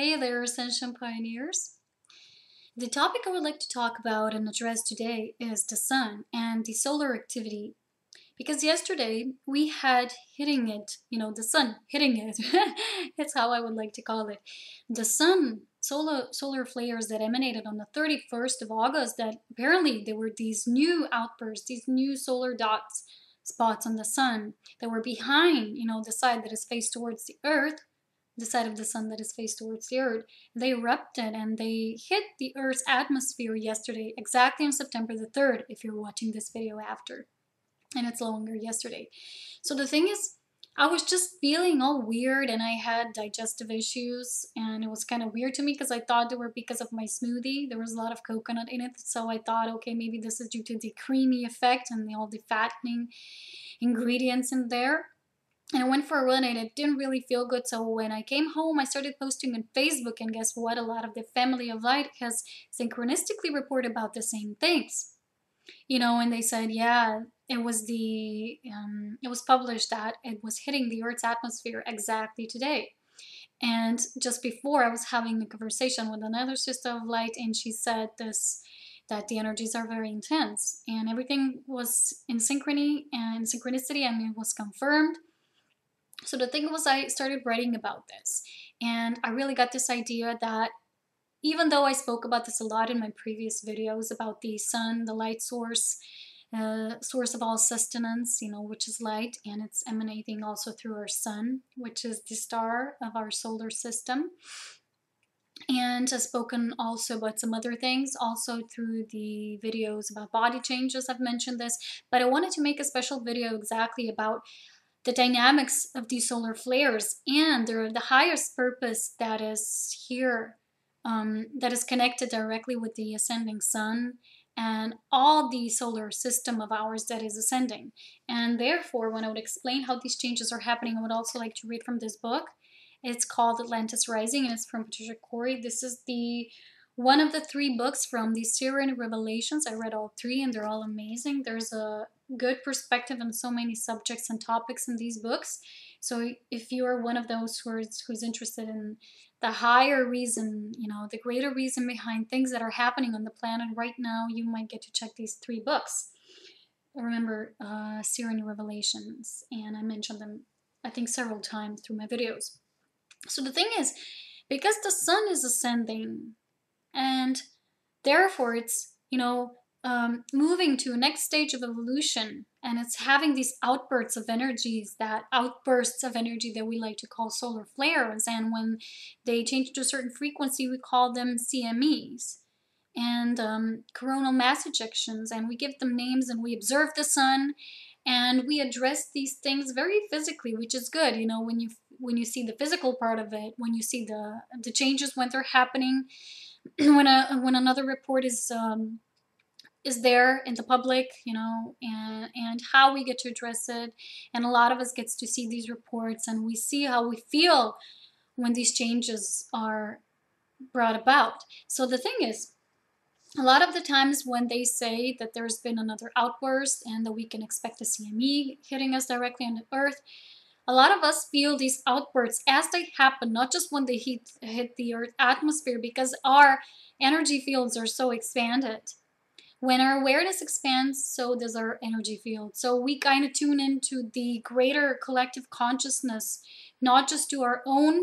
Hey there, Ascension pioneers. The topic I would like to talk about and address today is the sun and the solar activity. Because yesterday we had hitting it, the sun hitting it. That's how I would like to call it. The sun, solar flares that emanated on the 31st of August, that apparently there were these new outbursts, these new solar dots, spots on the sun that were behind, the side that is faced towards the earth, the side of the sun that is faced towards the earth. They erupted and they hit the earth's atmosphere yesterday, exactly on September the 3rd, if you're watching this video after. And it's longer yesterday. So the thing is, I was just feeling all weird and I had digestive issues, and it was kind of weird to me because I thought they were because of my smoothie. There was a lot of coconut in it, so I thought, okay, maybe this is due to the creamy effect and all the fattening ingredients in there. And I went for a run and it didn't really feel good. So when I came home, I started posting on Facebook, and guess what? A lot of the family of light has synchronistically reported about the same things. And they said, yeah, it was it was published that it was hitting the Earth's atmosphere exactly today. And just before, I was having a conversation with another sister of light, and she said that the energies are very intense, and everything was in synchrony and synchronicity, and it was confirmed. So the thing was, I started writing about this, and I really got this idea that even though I spoke about this a lot in my previous videos about the sun, the light source, source of all sustenance, which is light, and it's emanating also through our sun, which is the star of our solar system. And I've spoken also about some other things, also through the videos about body changes. I've mentioned this, but I wanted to make a special video exactly about the dynamics of these solar flares and the highest purpose that is here, that is connected directly with the ascending sun and all the solar system of ours that is ascending. And therefore, when I would explain how these changes are happening, I would also like to read from this book. It's called Atlantis Rising, and it's from Patricia Corey. This is one of the 3 books from the Syrian Revelations. I read all 3 and they're all amazing. There's a good perspective on so many subjects and topics in these books. So if you are one of those who's interested in the higher reason, the greater reason behind things that are happening on the planet right now, you might get to check these 3 books. Remember, Syrian Revelations, and I mentioned them, I think, several times through my videos. So the thing is, because the sun is ascending, and therefore it's, moving to a next stage of evolution, and it's having these outbursts of energy that we like to call solar flares, and when they change to a certain frequency, we call them CMEs, and coronal mass ejections, and we give them names, and we observe the sun, and we address these things very physically, which is good, when you see the physical part of it, when you see the changes when they're happening, when another report is there in the public, and how we get to address it. And a lot of us gets to see these reports, and we see how we feel when these changes are brought about. So the thing is, a lot of the times when they say that there's been another outburst and that we can expect a CME hitting us directly on the Earth, a lot of us feel these outbursts as they happen, not just when they hit the Earth atmosphere, because our energy fields are so expanded. When our awareness expands, so does our energy field. So we kind of tune into the greater collective consciousness, not just to our own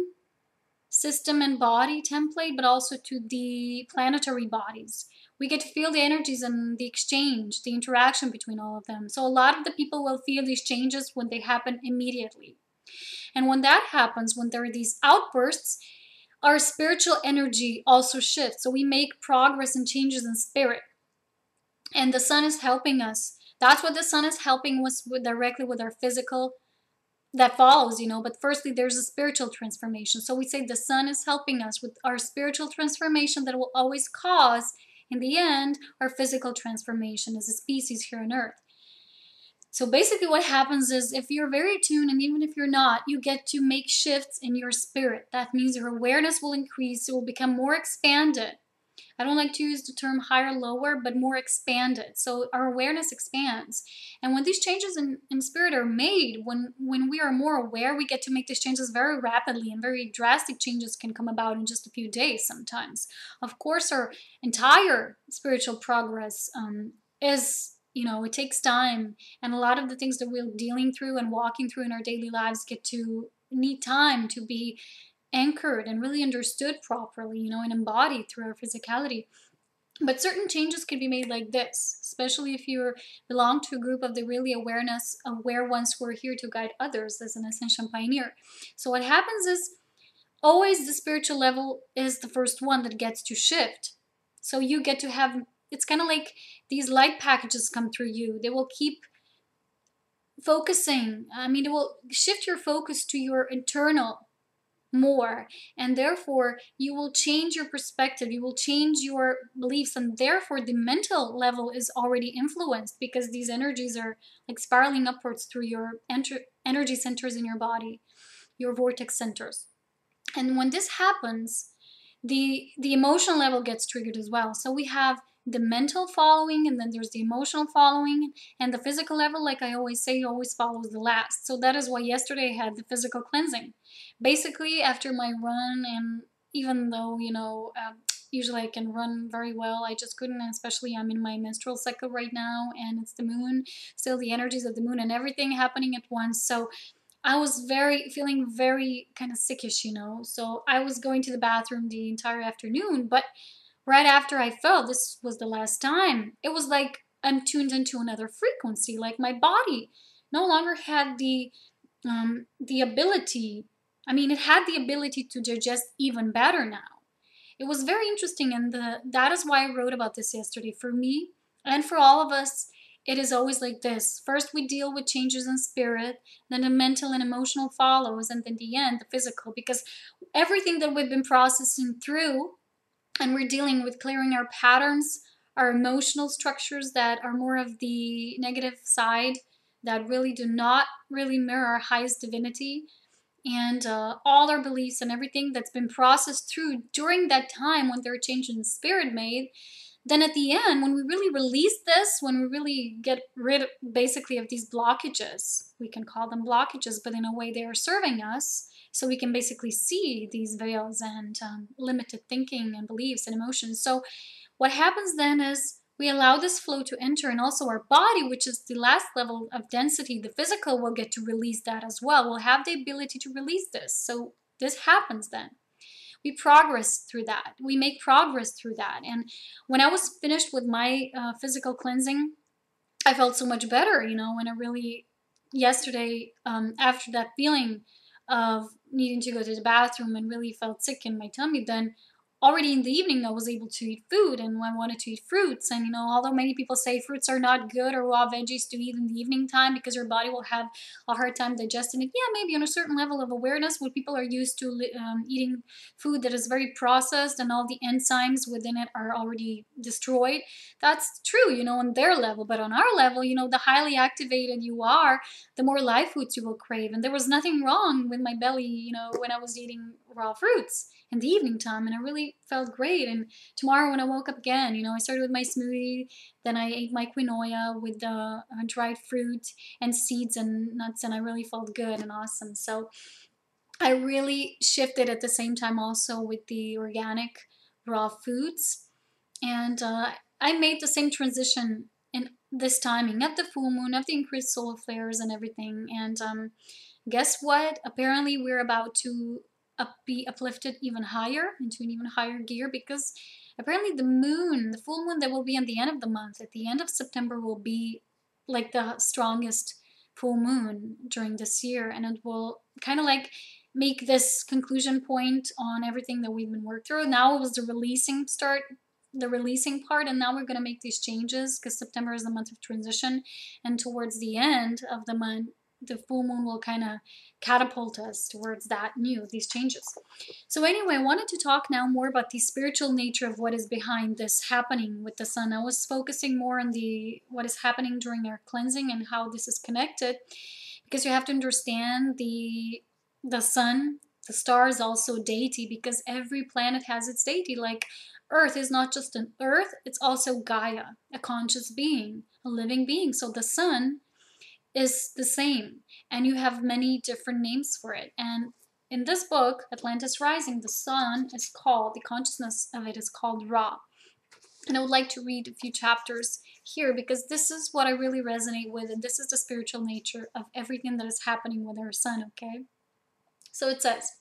system and body template, but also to the planetary bodies. We get to feel the energies and the exchange, the interaction between all of them. So a lot of the people will feel these changes when they happen immediately. And when that happens, when there are these outbursts, our spiritual energy also shifts. So we make progress and changes in spirit. And the sun is helping us. That's what the sun is helping us with, directly with our physical. That follows, but firstly, there's a spiritual transformation. So we say the sun is helping us with our spiritual transformation that will always cause, in the end, our physical transformation as a species here on Earth. So basically what happens is, if you're very attuned, and even if you're not, you get to make shifts in your spirit. That means your awareness will increase, it will become more expanded. I don't like to use the term higher, lower, but more expanded. So our awareness expands. And when these changes in spirit are made, when we are more aware, we get to make these changes very rapidly, and very drastic changes can come about in just a few days sometimes. Of course, our entire spiritual progress is, it takes time, and a lot of the things that we're dealing through and walking through in our daily lives need time to be anchored and really understood properly, and embodied through our physicality. But certain changes can be made like this, especially if you belong to a group of the really aware ones who are here to guide others as an Ascension pioneer. So what happens is, always the spiritual level is the first one that gets to shift. So you get to have, it's kind of like these light packages come through you. They will keep focusing. It will shift your focus to your internal more, and therefore you will change your perspective, you will change your beliefs, and therefore the mental level is already influenced, because these energies are like spiraling upwards through your energy centers in your body, your vortex centers. And when this happens, the emotional level gets triggered as well. So we have the mental following, and then there's the emotional following, and the physical level, like I always say, always follows the last. So that is why yesterday I had the physical cleansing. Basically, after my run, and even though, usually I can run very well, I just couldn't, especially I'm in my menstrual cycle right now, and it's the moon, still the energies of the moon and everything happening at once. So I was feeling very kind of sickish, So I was going to the bathroom the entire afternoon, but right after I felt this was the last time, it was like I'm tuned into another frequency. Like my body no longer had the ability. It had the ability to digest even better now. It was very interesting, and that is why I wrote about this yesterday. For me and for all of us, it is always like this. First, we deal with changes in spirit, then the mental and emotional follows, and then the end, the physical, because everything that we've been processing through, and we're dealing with clearing our patterns, our emotional structures that are more of the negative side, that really do not really mirror our highest divinity, and all our beliefs and everything that's been processed through during that time when there are changes in spirit made. Then at the end, when we really release this, when we really get rid basically of these blockages, we can call them blockages, but in a way they are serving us, so we can basically see these veils and limited thinking and beliefs and emotions. So what happens then is we allow this flow to enter, and also our body, which is the last level of density, the physical, will get to release that as well. We'll have the ability to release this. So this happens then. We progress through that. We make progress through that. And when I was finished with my physical cleansing, I felt so much better, when I really, yesterday, after that feeling of needing to go to the bathroom and really felt sick in my tummy, then already in the evening I was able to eat food, and I wanted to eat fruits. And although many people say fruits are not good, or raw veggies to eat in the evening time because your body will have a hard time digesting it, yeah, maybe on a certain level of awareness, when people are used to eating food that is very processed and all the enzymes within it are already destroyed, that's true, on their level. But on our level, the highly activated you are, the more live foods you will crave. And there was nothing wrong with my belly, when I was eating raw fruits in the evening time, and I really felt great. And tomorrow when I woke up again, I started with my smoothie, then I ate my quinoa with the dried fruit and seeds and nuts, and I really felt good and awesome. So I really shifted at the same time also with the organic raw foods, and I made the same transition in this timing of the full moon, of the increased solar flares and everything. And guess what? Apparently we're about to be uplifted even higher, into an even higher gear, because apparently the full moon that will be at the end of the month, at the end of September, will be like the strongest full moon during this year, and it will kind of like make this conclusion point on everything that we've been worked through. Now it was the releasing part, and now we're going to make these changes, because September is the month of transition, and towards the end of the month, the full moon will kind of catapult us towards these changes. So anyway, I wanted to talk now more about the spiritual nature of what is behind this happening with the sun. I was focusing more on what is happening during our cleansing and how this is connected, because you have to understand the sun, the star, is also deity, because every planet has its deity. Like Earth is not just an earth, it's also Gaia, a conscious being, a living being. So the sun is the same, and you have many different names for it. And in this book, Atlantis Rising, the sun is called, the consciousness of it is called Ra. And I would like to read a few chapters here because this is what I really resonate with, and this is the spiritual nature of everything that is happening with our sun, okay? So it says,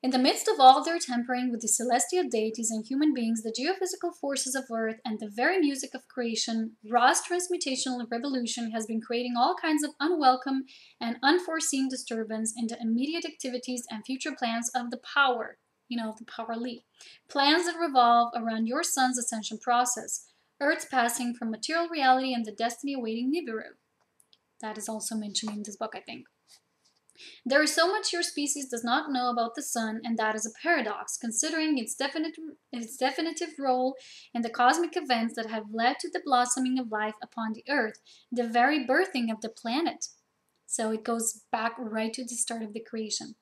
in the midst of all their tampering with the celestial deities and human beings, the geophysical forces of Earth, and the very music of creation, Ra's transmutational revolution has been creating all kinds of unwelcome and unforeseen disturbance in the immediate activities and future plans of the power, the power Li. Plans that revolve around your sun's ascension process, Earth's passing from material reality and the destiny awaiting Nibiru. That is also mentioned in this book, I think. There is so much your species does not know about the sun, and that is a paradox, considering its definitive role in the cosmic events that have led to the blossoming of life upon the earth, the very birthing of the planet. So it goes back right to the start of the creation.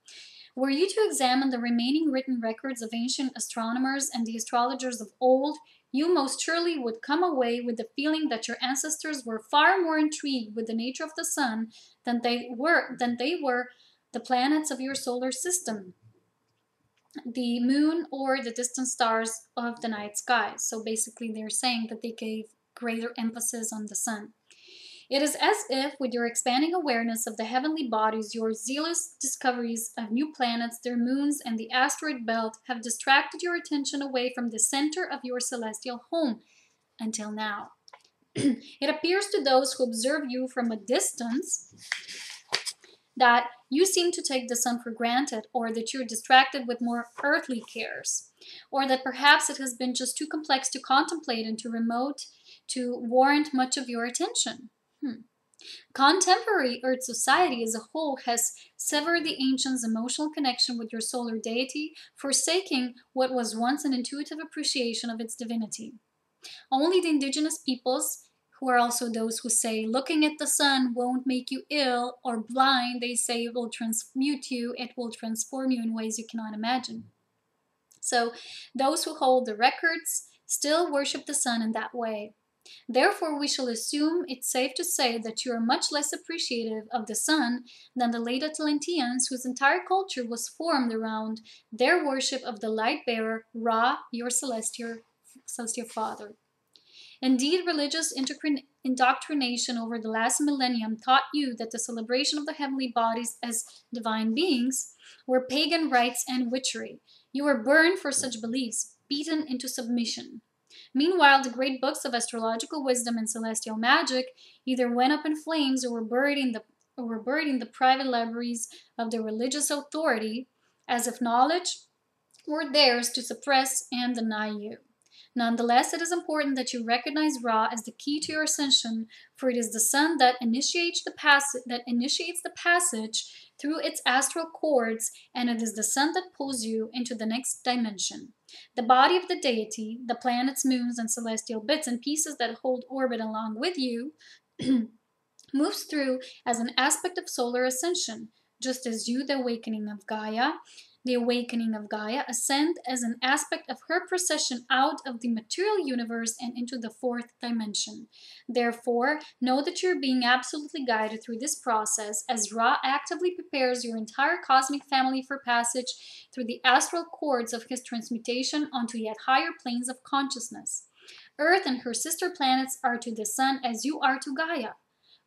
Were you to examine the remaining written records of ancient astronomers and the astrologers of old, you most surely would come away with the feeling that your ancestors were far more intrigued with the nature of the sun than they were the planets of your solar system, the moon, or the distant stars of the night sky. So basically they're saying that they gave greater emphasis on the sun. It is as if, with your expanding awareness of the heavenly bodies, your zealous discoveries of new planets, their moons, and the asteroid belt have distracted your attention away from the center of your celestial home until now. It appears to those who observe you from a distance that you seem to take the sun for granted, or that you're distracted with more earthly cares, or that perhaps it has been just too complex to contemplate and too remote to warrant much of your attention. Contemporary Earth society as a whole has severed the ancients' emotional connection with your solar deity, forsaking what was once an intuitive appreciation of its divinity. Only the indigenous peoples, who are also those who say looking at the sun won't make you ill or blind, they say it will transmute you, it will transform you in ways you cannot imagine. So those who hold the records still worship the sun in that way. Therefore, we shall assume it's safe to say that you are much less appreciative of the sun than the late Atlanteans, whose entire culture was formed around their worship of the light-bearer, Ra, your celestial father. Indeed, religious indoctrination over the last millennium taught you that the celebration of the heavenly bodies as divine beings were pagan rites and witchery. You were burned for such beliefs, beaten into submission. Meanwhile, the great books of astrological wisdom and celestial magic either went up in flames or were buried in the private libraries of the religious authority, as if knowledge were theirs to suppress and deny you. Nonetheless, it is important that you recognize Ra as the key to your ascension, for it is the sun that initiates the passage through its astral cords, and it is the sun that pulls you into the next dimension. The body of the deity, the planets, moons, and celestial bits and pieces that hold orbit along with you, moves through as an aspect of solar ascension, just as you, the awakening of Gaia, ascend as an aspect of her procession out of the material universe and into the fourth dimension. Therefore, know that you're being absolutely guided through this process as Ra actively prepares your entire cosmic family for passage through the astral cords of his transmutation onto yet higher planes of consciousness. Earth and her sister planets are to the sun as you are to Gaia,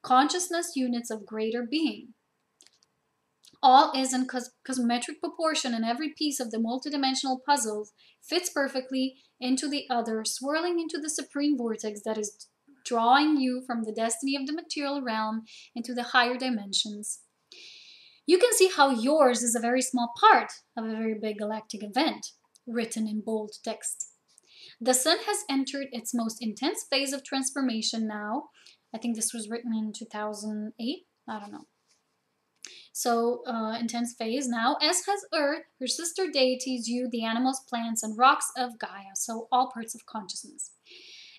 consciousness units of greater being. All is in cosmetric proportion, and every piece of the multidimensional puzzle fits perfectly into the other, swirling into the supreme vortex that is drawing you from the destiny of the material realm into the higher dimensions. You can see how yours is a very small part of a very big galactic event, written in bold text. The sun has entered its most intense phase of transformation now. I think this was written in 2008. I don't know. So, intense phase now, as has Earth, her sister deities, you, the animals, plants, and rocks of Gaia, so all parts of consciousness.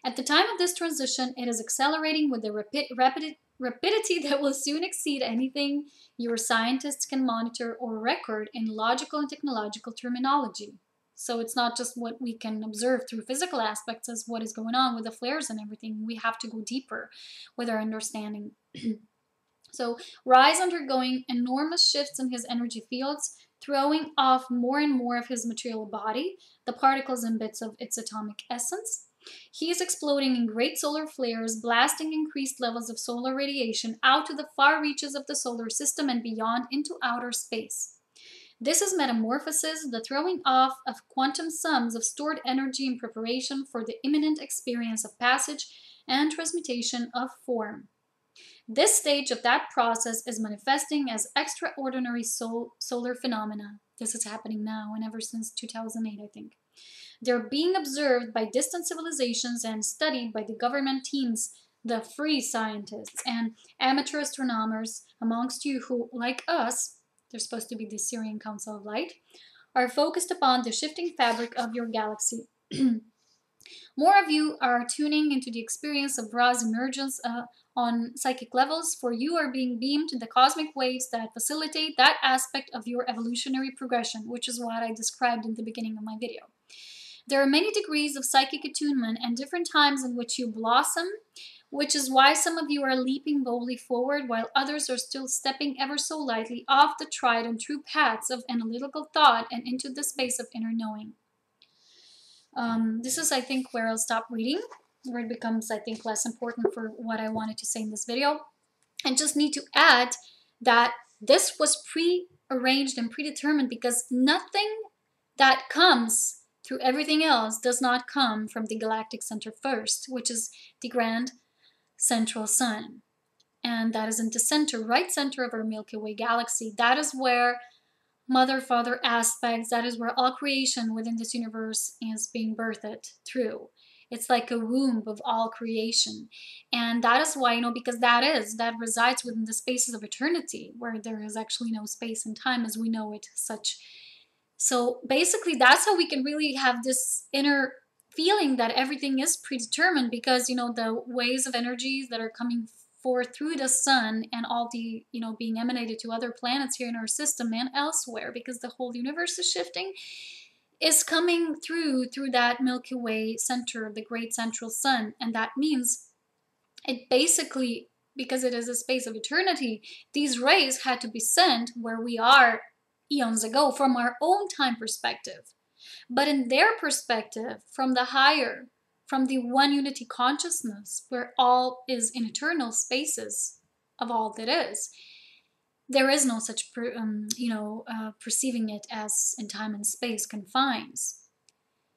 At the time of this transition, it is accelerating with a rapidity that will soon exceed anything your scientists can monitor or record in logical and technological terminology. So it's not just what we can observe through physical aspects as what is going on with the flares and everything. We have to go deeper with our understanding. So Ra is undergoing enormous shifts in his energy fields, throwing off more and more of his material body, the particles and bits of its atomic essence. He is exploding in great solar flares, blasting increased levels of solar radiation out to the far reaches of the solar system and beyond into outer space. This is metamorphosis, the throwing off of quantum sums of stored energy in preparation for the imminent experience of passage and transmutation of form. This stage of that process is manifesting as extraordinary solar phenomena. This is happening now and ever since 2008, I think. They're being observed by distant civilizations and studied by the government teams, the free scientists, and amateur astronomers amongst you who, like us, they're supposed to be the Syrian Council of Light, are focused upon the shifting fabric of your galaxy. More of you are tuning into the experience of Ra's emergence on psychic levels, for you are being beamed to the cosmic waves that facilitate that aspect of your evolutionary progression, which is what I described in the beginning of my video. There are many degrees of psychic attunement and different times in which you blossom, which is why some of you are leaping boldly forward while others are still stepping ever so lightly off the tried and true paths of analytical thought and into the space of inner knowing. This is, I think, where I'll stop reading, where it becomes, I think, less important for what I wanted to say in this video. And just need to add that this was pre-arranged and predetermined, because nothing that comes through everything else does not come from the galactic center first, which is the grand central sun. And that is in the center, right center of our Milky Way galaxy. That is where mother-father aspects, that is where all creation within this universe is being birthed through. It's like a womb of all creation. And that is why, because that resides within the spaces of eternity, where there is actually no space and time as we know it, such. So basically, that's how we can really have this inner feeling that everything is predetermined, because, the waves of energies that are coming forth through the sun and all the, being emanated to other planets here in our system and elsewhere, because the whole universe is shifting, is coming through that Milky Way center, the great central sun. And that means it basically, because it is a space of eternity, these rays had to be sent where we are eons ago from our own time perspective. But in their perspective, from the higher, from the one unity consciousness, where all is in eternal spaces of all that is, there is no such, perceiving it as in time and space confines.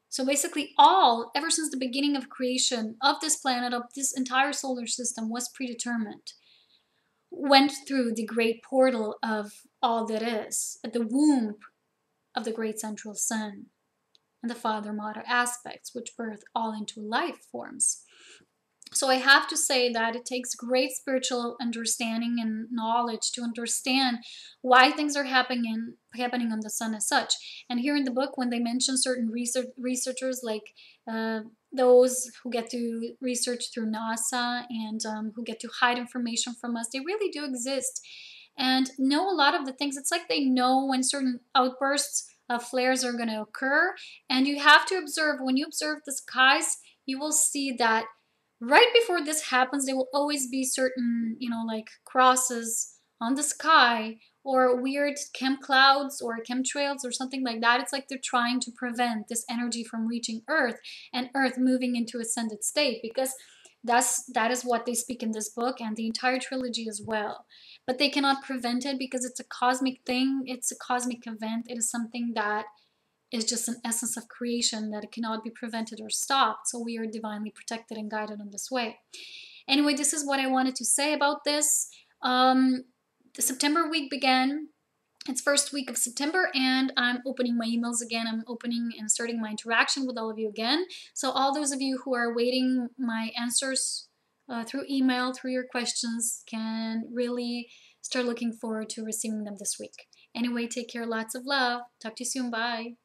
So basically all, ever since the beginning of creation of this planet, of this entire solar system, was predetermined. Went through the great portal of all that is, at the womb of the great central sun, and the father-mother aspects, which birth all into life forms. So I have to say that it takes great spiritual understanding and knowledge to understand why things are happening on the sun as such. And here in the book, when they mention certain researchers, like those who get to research through NASA and who get to hide information from us, they really do exist and know a lot of the things. It's like they know when certain outbursts of flares are going to occur. And you have to observe, when you observe the skies, you will see that right before this happens, there will always be certain, like crosses on the sky or weird chem clouds or chemtrails or something like that. It's like they're trying to prevent this energy from reaching Earth and Earth moving into ascended state, because that is what they speak in this book and the entire trilogy as well. But they cannot prevent it because it's a cosmic thing. It's a cosmic event. It is something that is just an essence of creation that it cannot be prevented or stopped. So we are divinely protected and guided in this way. Anyway, this is what I wanted to say about this. The September week began. It's first week of September, and I'm opening my emails again. I'm opening and starting my interaction with all of you again. So all those of you who are awaiting my answers through email, through your questions, can really start looking forward to receiving them this week. Anyway, take care. Lots of love. Talk to you soon. Bye.